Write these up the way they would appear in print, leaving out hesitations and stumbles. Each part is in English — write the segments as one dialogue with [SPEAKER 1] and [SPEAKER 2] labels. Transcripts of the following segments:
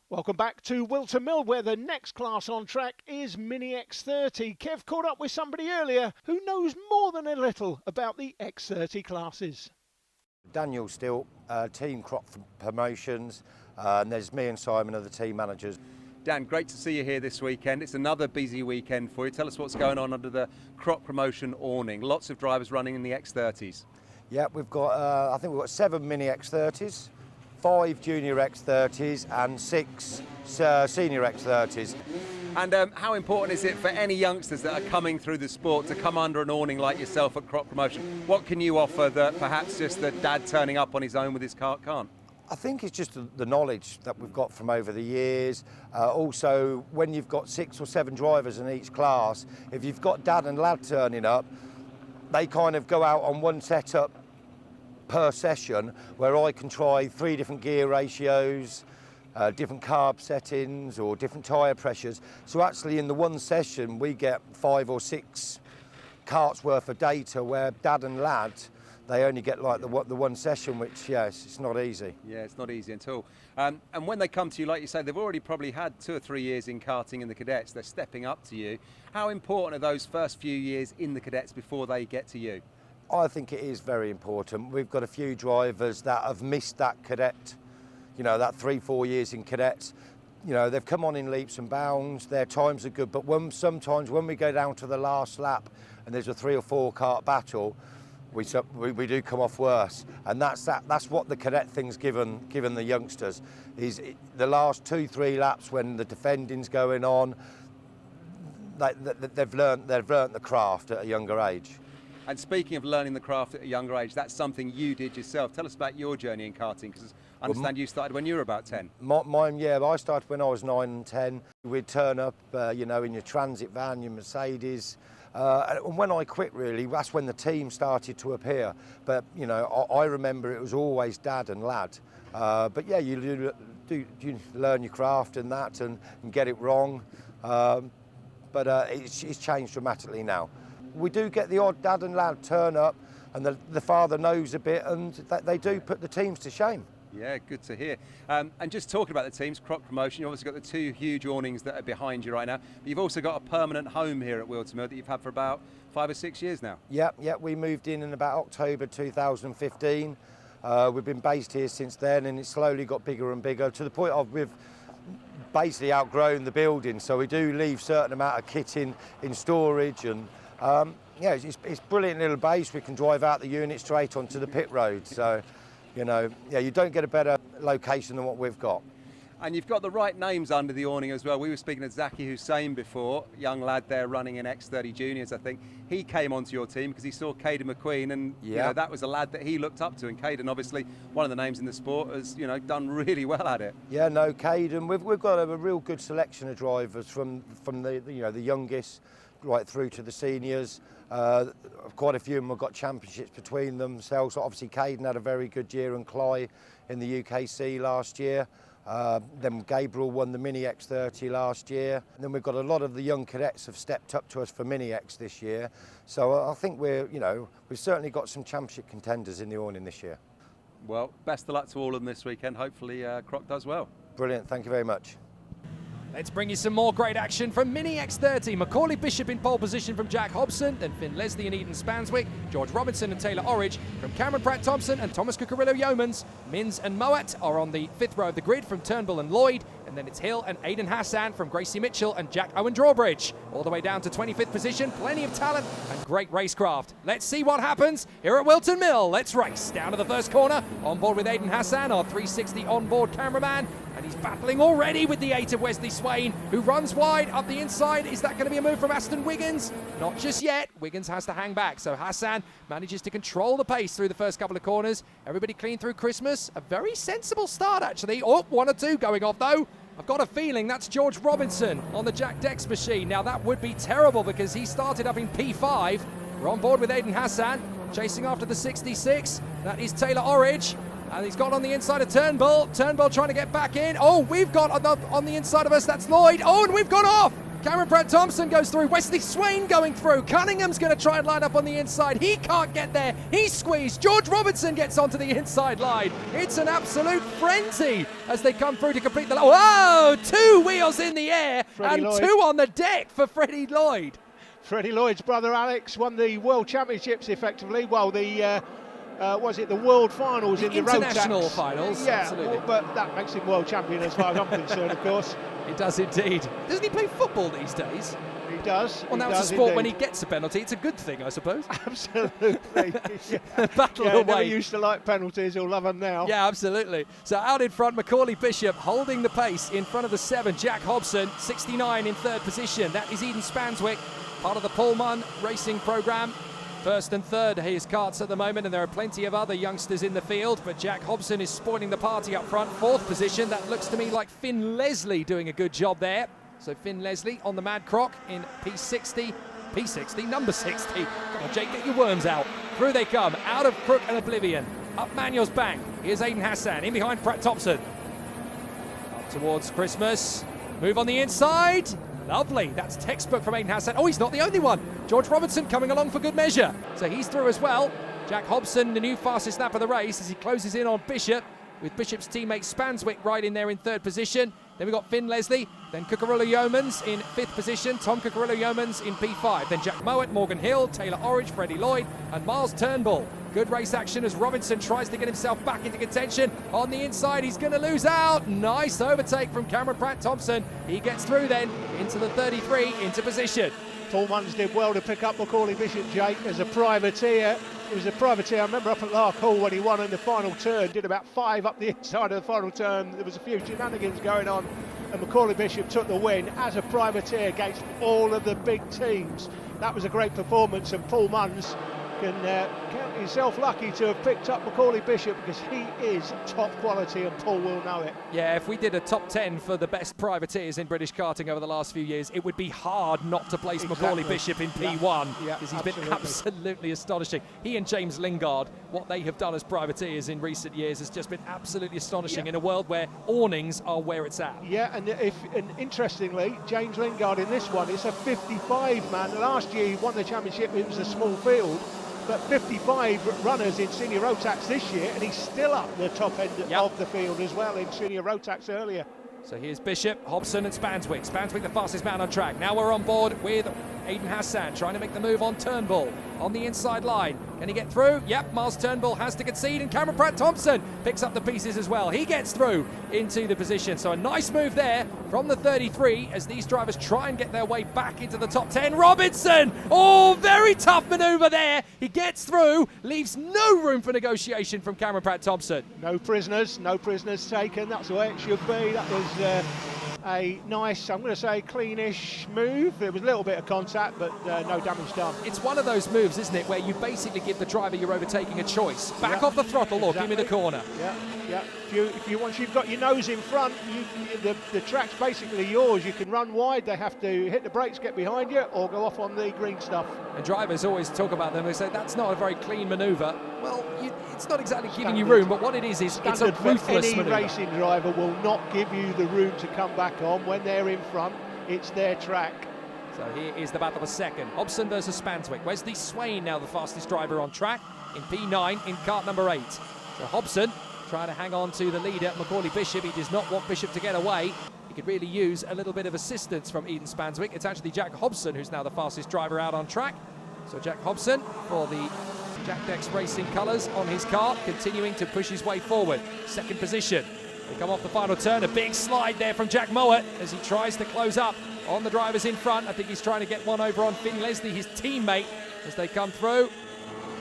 [SPEAKER 1] Welcome back to Wilton Mill, where the next class on track is Mini X30. Kev caught up with somebody earlier who knows more than a little about the X30 classes.
[SPEAKER 2] Daniel Still, Team Croc Promotions, and there's me and Simon are the team managers.
[SPEAKER 3] Dan, great to see you here this weekend. It's another busy weekend for you. Tell us what's going on under the Croc Promotion awning. Lots of drivers running in the X30s.
[SPEAKER 2] Yeah, we've got, I think we've got 7 Mini X30s, 5 Junior X30s and 6 Senior X30s.
[SPEAKER 3] And how important is it for any youngsters that are coming through the sport to come under an awning like yourself at Croc Promotion? What can you offer that perhaps just the dad turning up on his own with his car can't?
[SPEAKER 2] I think it's just the knowledge that we've got from over the years. Also, when you've got 6 or 7 drivers in each class, if you've got dad and lad turning up, they kind of go out on one setup per session, where I can try 3 different gear ratios, different carb settings or different tyre pressures. So actually in the one session we get 5 or 6 carts worth of data, where dad and lad, they only get like the one session, which, yes, it's not easy.
[SPEAKER 3] Yeah, it's not easy at all. And when they come to you, like you say, they've already probably had 2 or 3 years in karting in the cadets. They're stepping up to you. How important are those first few years in the cadets before they get to you?
[SPEAKER 2] I think it is very important. We've got a few drivers that have missed that cadet, you know, that 3-4 years in cadets. You know, they've come on in leaps and bounds, their times are good, but sometimes when we go down to the last lap and there's a 3 or 4 kart battle, we do come off worse, and that's what the cadet thing's given the youngsters, is the last 2-3 laps when the defending's going on. They've learnt the craft at a younger age.
[SPEAKER 3] And speaking of learning the craft at a younger age, that's something you did yourself. Tell us about your journey in karting, because I understand you started when you were about 10.
[SPEAKER 2] Mine, yeah, I started when I was 9 and 10. We'd turn up, you know, in your transit van, your Mercedes. And when I quit, really, that's when the team started to appear. But, you know, I remember it was always dad and lad. But yeah, you learn your craft and that and get it wrong. But it's changed dramatically now. We do get the odd dad and lad turn up, and the father knows a bit, and they do put the teams to shame.
[SPEAKER 3] Yeah, good to hear. And just talking about the teams, Croc Promotion, you've obviously got the 2 huge awnings that are behind you right now, but you've also got a permanent home here at Wilton Mill that you've had for about 5 or 6 years now. Yeah,
[SPEAKER 2] we moved in about October 2015. We've been based here since then, and it's slowly got bigger and bigger, to the point of we've basically outgrown the building, so we do leave certain amount of kit in storage, and yeah, it's brilliant little base. We can drive out the unit straight onto the pit road, so you know, yeah, you don't get a better location than what we've got.
[SPEAKER 3] And you've got the right names under the awning as well. We were speaking to Zaki Hussein before, young lad there running in X30 Juniors, I think. He came onto your team because he saw Caden McQueen, and you know, that was a lad that he looked up to. And Caden, obviously, one of the names in the sport, has, you know, done really well at it.
[SPEAKER 2] Yeah, no, Caden, we've got a real good selection of drivers from the you know, the youngest right through to the seniors. Quite a few of them have got championships between themselves. Obviously, Caden had a very good year, and Cly in the UKC last year. Then Gabriel won the Mini X30 last year. And then we've got a lot of the young cadets have stepped up to us for Mini X this year. So I think we've certainly got some championship contenders in the awning this year.
[SPEAKER 3] Well, best of luck to all of them this weekend. Hopefully Croc does well.
[SPEAKER 2] Brilliant, thank you very much.
[SPEAKER 4] Let's bring you some more great action from Mini X30. Macauley Bishop in pole position from Jack Hobson, then Finn Leslie and Eden Spanswick, George Robinson and Taylor Orridge from Cameron Pratt-Thompson and Thomas Cucurullo Yeomans. Mins and Moat are on the 5th row of the grid from Turnbull and Lloyd, and then it's Hill and Aidan Hassan from Gracie Mitchell and Jack Owen Drawbridge. All the way down to 25th position, plenty of talent and great racecraft. Let's see what happens here at Wilton Mill. Let's race down to the first corner. On board with Aidan Hassan, our 360 on-board cameraman, and he's battling already with the 8 of Wesley Swain, who runs wide up the inside. Is that going to be a move from Aston Wiggins? Not just yet. Wiggins has to hang back, so Hassan manages to control the pace through the first couple of corners. Everybody clean through Christmas. A very sensible start, actually. Oh, 1 or 2 going off, though. I've got a feeling that's George Robinson on the Jack Dex machine. Now, that would be terrible because he started up in P5. We're on board with Aidan Hassan, chasing after the 66. That is Taylor Orridge. And he's got on the inside of Turnbull. Turnbull trying to get back in. Oh, we've got on the inside of us, that's Lloyd. Oh, and we've gone off. Cameron Pratt-Thompson goes through. Wesley Swain going through. Cunningham's going to try and line up on the inside. He can't get there. He's squeezed. George Robertson gets onto the inside line. It's an absolute frenzy as they come through to complete the... Whoa! 2 wheels in the air and
[SPEAKER 1] Lloyd.
[SPEAKER 4] 2 on the deck for Freddie Lloyd.
[SPEAKER 1] Freddie Lloyd's brother Alex won the World Championships effectively. Well, the was it the World Finals in the road tax?
[SPEAKER 4] International finals,
[SPEAKER 1] yeah,
[SPEAKER 4] absolutely.
[SPEAKER 1] But that makes him world champion as far as I'm concerned, of course.
[SPEAKER 4] It does indeed. Doesn't he play football these days?
[SPEAKER 1] He does.
[SPEAKER 4] Well, now it's a sport when he gets a penalty. It's a good thing, I suppose.
[SPEAKER 1] Absolutely. Yeah.
[SPEAKER 4] Battle
[SPEAKER 1] Yeah,
[SPEAKER 4] away.
[SPEAKER 1] never used to like penalties. He'll love them now.
[SPEAKER 4] Yeah, absolutely. So out in front, Macauley Bishop holding the pace in front of the 7, Jack Hobson, 69 in 3rd position. That is Eden Spanswick, part of the Pullman racing programme. 1st and 3rd his karts at the moment, and there are plenty of other youngsters in the field, but Jack Hobson is spoiling the party up front. 4th position, that looks to me like Finn Leslie doing a good job there. So Finn Leslie on the Mad Croc in P60, number 60. Come on, Jake, get your worms out. Through they come, out of Crook and Oblivion. Up Manuel's bank. Here's Aiden Hassan, in behind Pratt-Thompson. Up towards Christmas. Move on the inside. Lovely, that's textbook from Aiden Hassan. Oh, he's not the only one. George Robertson coming along for good measure. So he's through as well. Jack Hobson, the new fastest lap of the race, as he closes in on Bishop, with Bishop's teammate Spanswick right in there in 3rd position. Then we've got Finn Leslie, then Cucurullo Yeomans in 5th position, Tom Cucurullo Yeomans in P5. Then Jack Mowat, Morgan Hill, Taylor Orridge, Freddie Lloyd, and Miles Turnbull. Good race action as Robinson tries to get himself back into contention. On the inside, he's going to lose out. Nice overtake from Cameron Pratt-Thompson. He gets through then into the 33, into position.
[SPEAKER 1] Pullmans did well to pick up Macauley Bishop, Jake, as a privateer. He was a privateer, I remember up at Lark Hall when he won in the final turn, did about 5 up the inside of the final turn. There was a few shenanigans going on, and Macauley Bishop took the win as a privateer against all of the big teams. That was a great performance, and Paul Munns can count himself lucky to have picked up Macauley Bishop, because he is top quality and Paul will know it.
[SPEAKER 4] Yeah, if we did a top 10 for the best privateers in British karting over the last few years, it would be hard not to place Macauley Bishop in P1, because he's been absolutely astonishing. He and James Lingard, what they have done as privateers in recent years has just been absolutely astonishing in a world where awnings are where it's at.
[SPEAKER 1] Yeah, and interestingly, James Lingard in this one, it's a 55 man. Last year he won the championship, it was a small field. But 55 runners in senior road tax this year, and he's still up the top end of the field as well in senior road tax earlier.
[SPEAKER 4] So here's Bishop, Hobson and Spanswick. Spanswick the fastest man on track. Now we're on board with Aiden Hassan trying to make the move on Turnbull on the inside line. Can he get through? Yep, Miles Turnbull has to concede, and Cameron Pratt-Thompson picks up the pieces as well. He gets through into the position. So a nice move there from the 33 as these drivers try and get their way back into the top 10. Robinson! Oh, very tough manoeuvre there. He gets through, leaves no room for negotiation from Cameron Pratt-Thompson.
[SPEAKER 1] No prisoners taken. That's the way it should be. That was a nice, I'm going to say, cleanish move. There was a little bit of contact, but no damage done.
[SPEAKER 4] It's one of those moves, isn't it, where you basically give the driver you're overtaking a choice. Back off the throttle or give me the corner.
[SPEAKER 1] Yeah. Once you've got your nose in front, the track's basically yours. You can run wide. They have to hit the brakes, get behind you, or go off on the green stuff. And
[SPEAKER 4] drivers always talk about them. They say that's not a very clean manoeuvre. Well, it's not exactly giving you room, but what it is it's a ruthless
[SPEAKER 1] any
[SPEAKER 4] manoeuvre.
[SPEAKER 1] Racing driver will not give you the room to come back on when they're in front. It's their track.
[SPEAKER 4] So here is the battle of a second. Hobson versus Spanswick. Wesley Swain now the fastest driver on track in P9 in kart number 8. So Hobson trying to hang on to the leader, Macauley Bishop. He does not want Bishop to get away. He could really use a little bit of assistance from Eden Spanswick. It's actually Jack Hobson who's now the fastest driver out on track. So Jack Hobson for the Jack Dex Racing colours on his kart, continuing to push his way forward. 2nd position. They come off the final turn. A big slide there from Jack Mowat as he tries to close up on the drivers in front. I think he's trying to get one over on Finn Leslie, his teammate, as they come through.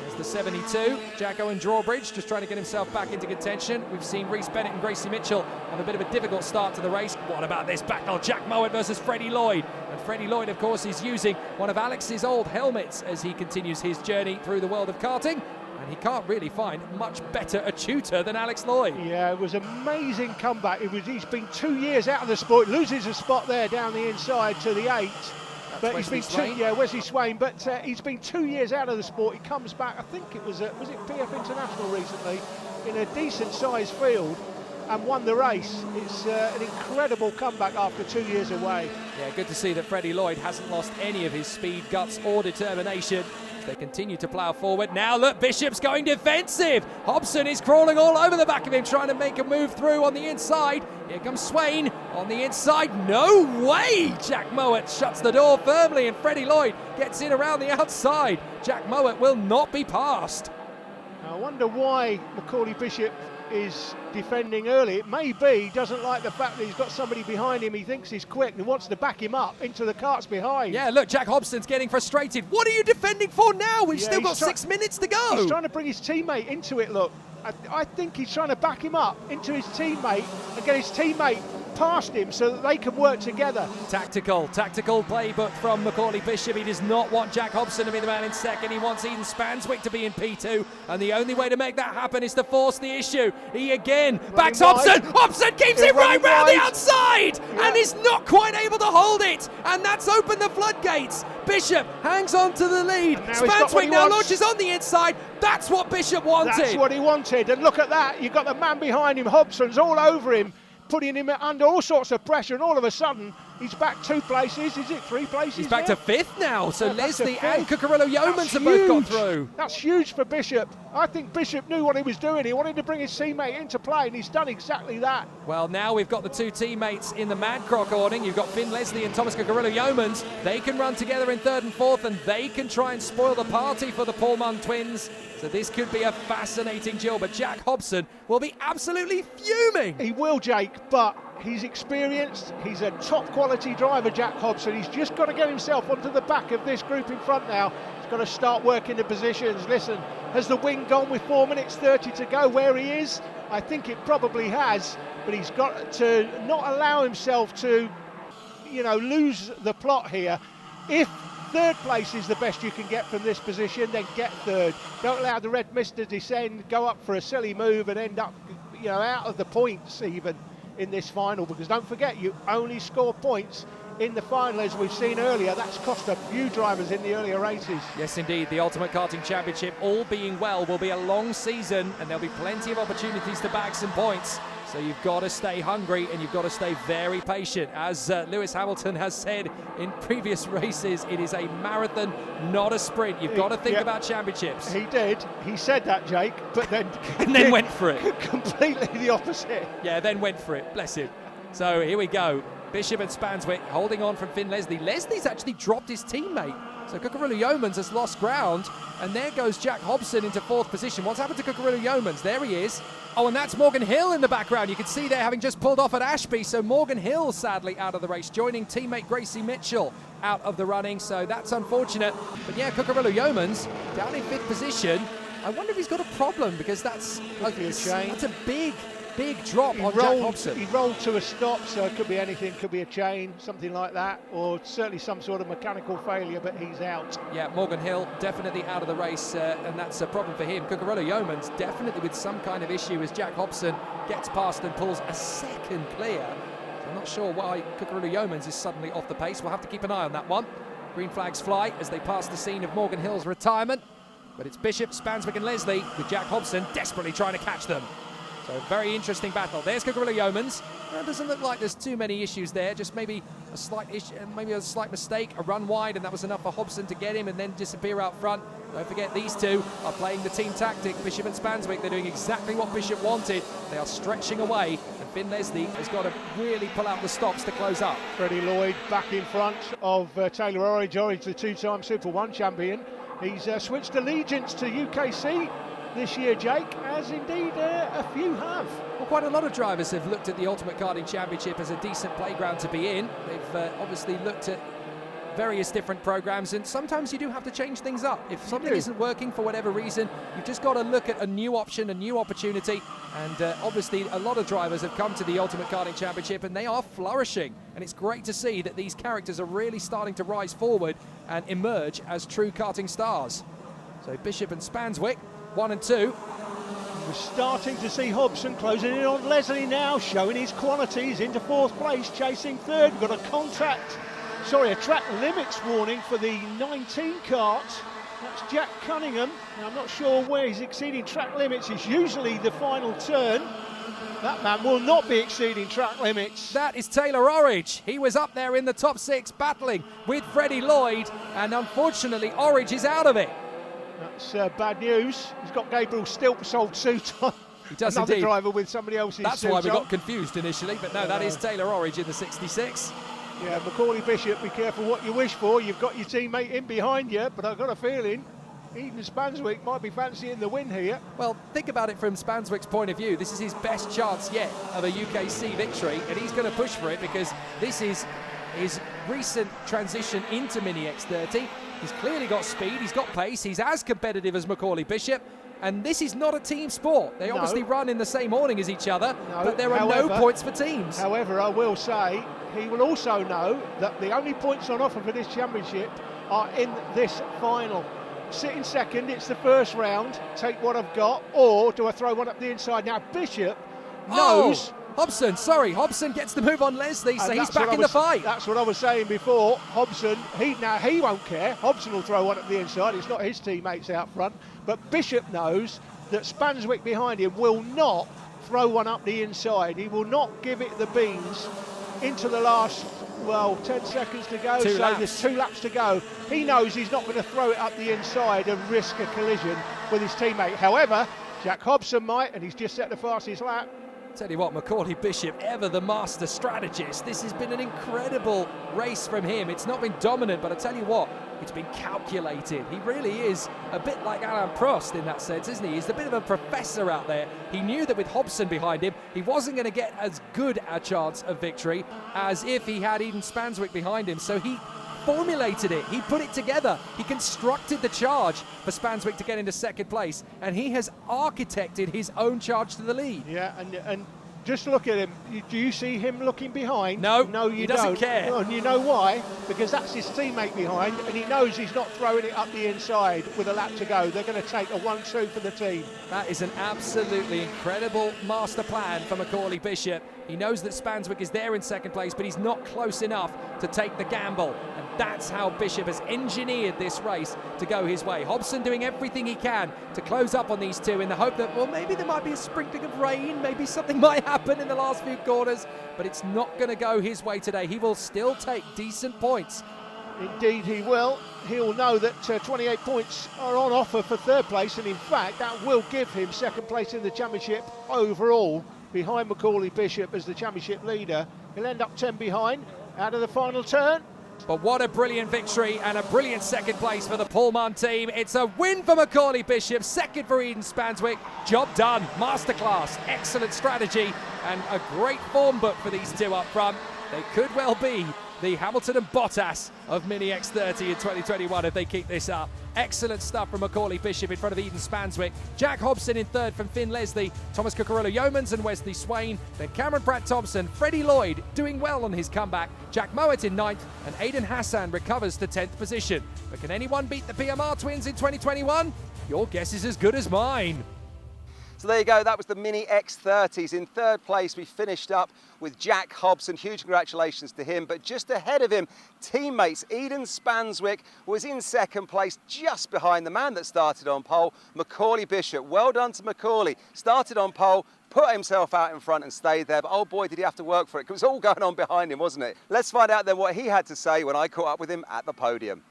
[SPEAKER 4] There's the 72. Jack Owen Drawbridge just trying to get himself back into contention. We've seen Reece Bennett and Gracie Mitchell have a bit of a difficult start to the race. What about this battle? Jack Mowat versus Freddie Lloyd. And Freddie Lloyd, of course, is using one of Alex's old helmets as he continues his journey through the world of karting. And he can't really find much better a tutor than Alex Lloyd. Yeah,
[SPEAKER 1] it was an amazing comeback. He's been 2 years out of the sport. Loses a spot there down the inside to the 8. But
[SPEAKER 4] Wesley
[SPEAKER 1] he's been
[SPEAKER 4] Swain.
[SPEAKER 1] Wesley Swain. But he's been 2 years out of the sport. He comes back. I think it was it PF International recently in a decent sized field. and won the race. It's an incredible comeback after 2 years away.
[SPEAKER 4] Yeah, good to see that Freddie Lloyd hasn't lost any of his speed, guts or determination. They continue to plough forward. Now look, Bishop's going defensive. Hobson is crawling all over the back of him, trying to make a move through on the inside. Here comes Swain on the inside. No way! Jack Mowat shuts the door firmly and Freddie Lloyd gets in around the outside. Jack Mowat will not be passed.
[SPEAKER 1] I wonder why Macauley Bishop is defending early. It may be he doesn't like the fact that he's got somebody behind him. He thinks he's quick and wants to back him up into the carts behind.
[SPEAKER 4] Yeah, look, Jack Hobson's getting frustrated. What are you defending for now? We've still got 6 minutes to go.
[SPEAKER 1] He's trying to bring his teammate into it, look. I think he's trying to back him up into his teammate and get his teammate past him so that they can work together.
[SPEAKER 4] Tactical playbook from Macauley Bishop. He does not want Jack Hobson to be the man in second. He wants Eden Spanswick to be in P2, and the only way to make that happen is to force the issue. He again backs Hobson. Hobson keeps it right round the outside and is not quite able to hold it, and that's opened the floodgates. Bishop hangs on to the lead. Spanswick now launches on the inside. That's what Bishop wanted.
[SPEAKER 1] That's what he wanted, and look at that. You've got the man behind him. Hobson's all over him, putting him under all sorts of pressure, and all of a sudden he's back 2 places. Is it 3 places?
[SPEAKER 4] He's back to 5th now, so
[SPEAKER 1] yeah,
[SPEAKER 4] Leslie and Cucurullo Yeomans have both got through.
[SPEAKER 1] That's huge for Bishop. I think Bishop knew what he was doing. He wanted to bring his teammate into play, and he's done exactly that.
[SPEAKER 4] Well, now we've got the 2 teammates in the Mad Croc awning. You've got Finn Leslie and Thomas Cucurullo Yeomans. They can run together in 3rd and 4th, and they can try and spoil the party for the Pullman twins. So this could be a fascinating duel, but Jack Hobson will be absolutely fuming.
[SPEAKER 1] He will, Jake, but he's experienced. He's a top quality driver, Jack Hobson. He's just got to get himself onto the back of this group in front now. He's got to start working the positions. Listen, has the wing gone with 4 minutes 30 to go where he is? I think it probably has, but he's got to not allow himself to, lose the plot here. If 3rd place is the best you can get from this position, then get 3rd. Don't allow the red mist to descend, go up for a silly move and end up, out of the points even in this final, because don't forget, you only score points in the final, as we've seen earlier. That's cost a few drivers in the earlier races.
[SPEAKER 4] Yes, indeed. The Ultimate Karting Championship, all being well, will be a long season, and there'll be plenty of opportunities to bag some points. So you've got to stay hungry and you've got to stay very patient. As Lewis Hamilton has said in previous races, it is a marathon, not a sprint. You've got to think about championships.
[SPEAKER 1] He did. He said that, Jake, but then...
[SPEAKER 4] and then went for it.
[SPEAKER 1] Completely the opposite.
[SPEAKER 4] Yeah, then went for it. Bless him. So here we go. Bishop and Spanswick holding on from Finn Leslie. Leslie's actually dropped his teammate. So Cucurullo Yeomans has lost ground, and there goes Jack Hobson into 4th position. What's happened to Cucurullo Yeomans? There he is. Oh, and that's Morgan Hill in the background. You can see there having just pulled off at Ashby. So Morgan Hill sadly out of the race, joining teammate Gracie Mitchell out of the running. So that's unfortunate. But yeah, Cucurullo Yeomans down in 5th position. I wonder if he's got a problem, because that's a big drop on Jack Hobson.
[SPEAKER 1] He rolled to a stop, so it could be anything. Could be a chain, something like that, or certainly some sort of mechanical failure, but he's out.
[SPEAKER 4] Yeah, Morgan Hill definitely out of the race, and that's a problem for him. Cucurullo Yeomans definitely with some kind of issue as Jack Hobson gets past and pulls a second clear. So I'm not sure why Cucurullo Yeomans is suddenly off the pace. We'll have to keep an eye on that one. Green flags fly as they pass the scene of Morgan Hill's retirement, but it's Bishop, Spanswick and Leslie with Jack Hobson desperately trying to catch them. So very interesting battle. There's Cucurullo Yeomans. It doesn't look like there's too many issues there. Just maybe a slight issue, maybe a slight mistake, a run wide, and that was enough for Hobson to get him and then disappear out front. Don't forget, these two are playing the team tactic. Bishop and Spanswick, they're doing exactly what Bishop wanted. They are stretching away, and Finn Leslie has got to really pull out the stops to close up.
[SPEAKER 1] Freddie Lloyd back in front of Taylor Orridge. Orridge, the 2-time Super 1 champion. He's switched allegiance to UKC this year, Jake, as indeed a few have.
[SPEAKER 4] Well, quite a lot of drivers have looked at the Ultimate Karting Championship as a decent playground to be in. They've obviously looked at various different programs, and sometimes you do have to change things up. If something isn't working for whatever reason, you've just got to look at a new option, a new opportunity, and obviously a lot of drivers have come to the Ultimate Karting Championship and they are flourishing, and it's great to see that these characters are really starting to rise forward and emerge as true karting stars. So Bishop and Spanswick, 1 and 2.
[SPEAKER 1] We're starting to see Hobson closing in on Leslie now, showing his qualities into 4th place, chasing 3rd. We've got a track limits warning for the 19 kart. That's Jack Cunningham. Now, I'm not sure where he's exceeding track limits. It's usually the final turn. That man will not be exceeding track limits.
[SPEAKER 4] That is Taylor Orridge. He was up there in the top 6 battling with Freddie Lloyd, and unfortunately Orridge is out of it.
[SPEAKER 1] That's bad news. He's got Gabriel Stilp's old suit on.
[SPEAKER 4] He does
[SPEAKER 1] Another
[SPEAKER 4] indeed.
[SPEAKER 1] driver with somebody else's
[SPEAKER 4] That's
[SPEAKER 1] suit
[SPEAKER 4] why we
[SPEAKER 1] on.
[SPEAKER 4] got confused initially, but no, that is Taylor Orridge in the 66.
[SPEAKER 1] Yeah, Macauley Bishop, be careful what you wish for. You've got your teammate in behind you, but I've got a feeling Eden Spanswick might be fancying the win here.
[SPEAKER 4] Well, think about it from Spanswick's point of view. This is his best chance yet of a UKC victory, and he's going to push for it because this is his recent transition into Mini X30. He's clearly got speed, he's got pace, he's as competitive as Macauley Bishop, and this is not a team sport. They obviously run in the same awning as each other, but there are no points for teams.
[SPEAKER 1] However, I will say, he will also know that the only points on offer for this championship are in this final. Sitting second, it's the first round, take what I've got, or do I throw one up the inside? Now, Bishop knows...
[SPEAKER 4] Hobson gets the move on Leslie, so he's back in the fight.
[SPEAKER 1] That's what I was saying before. Hobson, he won't care. Hobson will throw one up the inside. It's not his teammates out front. But Bishop knows that Spanswick behind him will not throw one up the inside. He will not give it the beans into the last, 10 seconds to go. There's 2 laps to go. He knows he's not going to throw it up the inside and risk a collision with his teammate. However, Jack Hobson might, and he's just set the fastest lap.
[SPEAKER 4] Tell you what, Macauley Bishop, ever the master strategist. This has been an incredible race from him. It's not been dominant, but I tell you what, it's been calculated. He really is a bit like Alain Prost in that sense, isn't he? He's a bit of a professor out there. He knew that with Hobson behind him, he wasn't going to get as good a chance of victory as if he had Eden Spanswick behind him. So he formulated it, he put it together, he constructed the charge for Spanswick to get into second place, and he has architected his own charge to the lead.
[SPEAKER 1] Yeah, and just look at him. Do you see him looking behind?
[SPEAKER 4] No,
[SPEAKER 1] you
[SPEAKER 4] he doesn't care.
[SPEAKER 1] And you know why? Because that's his teammate behind, and he knows he's not throwing it up the inside with a lap to go. They're going to take a 1-2 for the team.
[SPEAKER 4] That is an absolutely incredible master plan for Macauley Bishop. He knows that Spanswick is there in second place, but he's not close enough to take the gamble. And that's how Bishop has engineered this race to go his way. Hobson doing everything he can to close up on these two in the hope that, well, maybe there might be a sprinkling of rain, maybe something might happen in the last few corners, but it's not going to go his way today. He will still take decent points.
[SPEAKER 1] Indeed he will. He'll know that 28 points are on offer for third place, and in fact that will give him second place in the championship overall, behind Macauley Bishop as the championship leader. He'll end up 10 behind out of the final turn.
[SPEAKER 4] But what a brilliant victory and a brilliant second place for the Pullman team. It's a win for Macauley Bishop, second for Eden Spanswick. Job done, masterclass, excellent strategy, and a great form book for these two up front. They could well be the Hamilton and Bottas of Mini X30 in 2021 if they keep this up. Excellent stuff from Macauley Bishop in front of Eden Spanswick. Jack Hobson in third from Finn Leslie, Thomas Cucurullo-Yeomans and Wesley Swain. Then Cameron Pratt-Thompson, Freddie Lloyd doing well on his comeback. Jack Mowat in ninth, and Aidan Hassan recovers to 10th position. But can anyone beat the PMR twins in 2021? Your guess is as good as mine.
[SPEAKER 3] So there you go, that was the Mini X30s. In third place, we finished up with Jack Hobson. Huge congratulations to him. But just ahead of him, teammates Eden Spanswick was in second place, just behind the man that started on pole, Macauley Bishop. Well done to Macauley. Started on pole, put himself out in front and stayed there. But oh boy, did he have to work for it. It was all going on behind him, wasn't it? Let's find out then what he had to say when I caught up with him at the podium.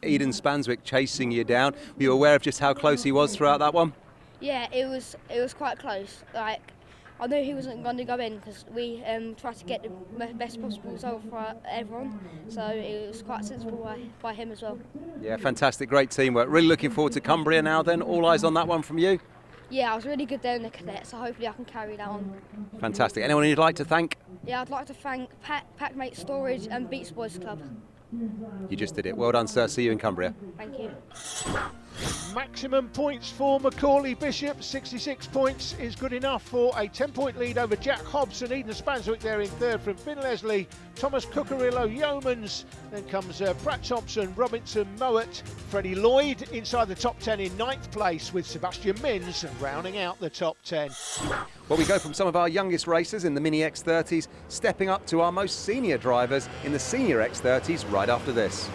[SPEAKER 3] Eden Spanswick chasing you down. Were you aware of just how close he was throughout that one?
[SPEAKER 5] Yeah, it was quite close. Like, I knew he wasn't going to go in because we tried to get the best possible result for everyone. So it was quite sensible by him as well.
[SPEAKER 3] Yeah, fantastic, great teamwork. Really looking forward to Cumbria now then. All eyes on that one from you?
[SPEAKER 5] Yeah, I was really good there in the cadet, so hopefully I can carry that on.
[SPEAKER 3] Fantastic. Anyone you'd like to thank?
[SPEAKER 5] Yeah, I'd like to thank Packmate Storage and Beats Boys Club.
[SPEAKER 3] You just did it. Well done, sir. See you in Cumbria.
[SPEAKER 5] Thank you.
[SPEAKER 1] Maximum points for Macauley Bishop. 66 points is good enough for a 10-point lead over Jack Hobson. Eden Spanswick there in third from Finn Leslie, Thomas Cucurullo-Yeomans. Then comes Pratt Thompson, Robinson, Mowat, Freddie Lloyd inside the top 10 in ninth place, with Sebastian Mins rounding out the top 10.
[SPEAKER 3] Well, we go from some of our youngest racers in the Mini X30s stepping up to our most senior drivers in the Senior X30s right after this.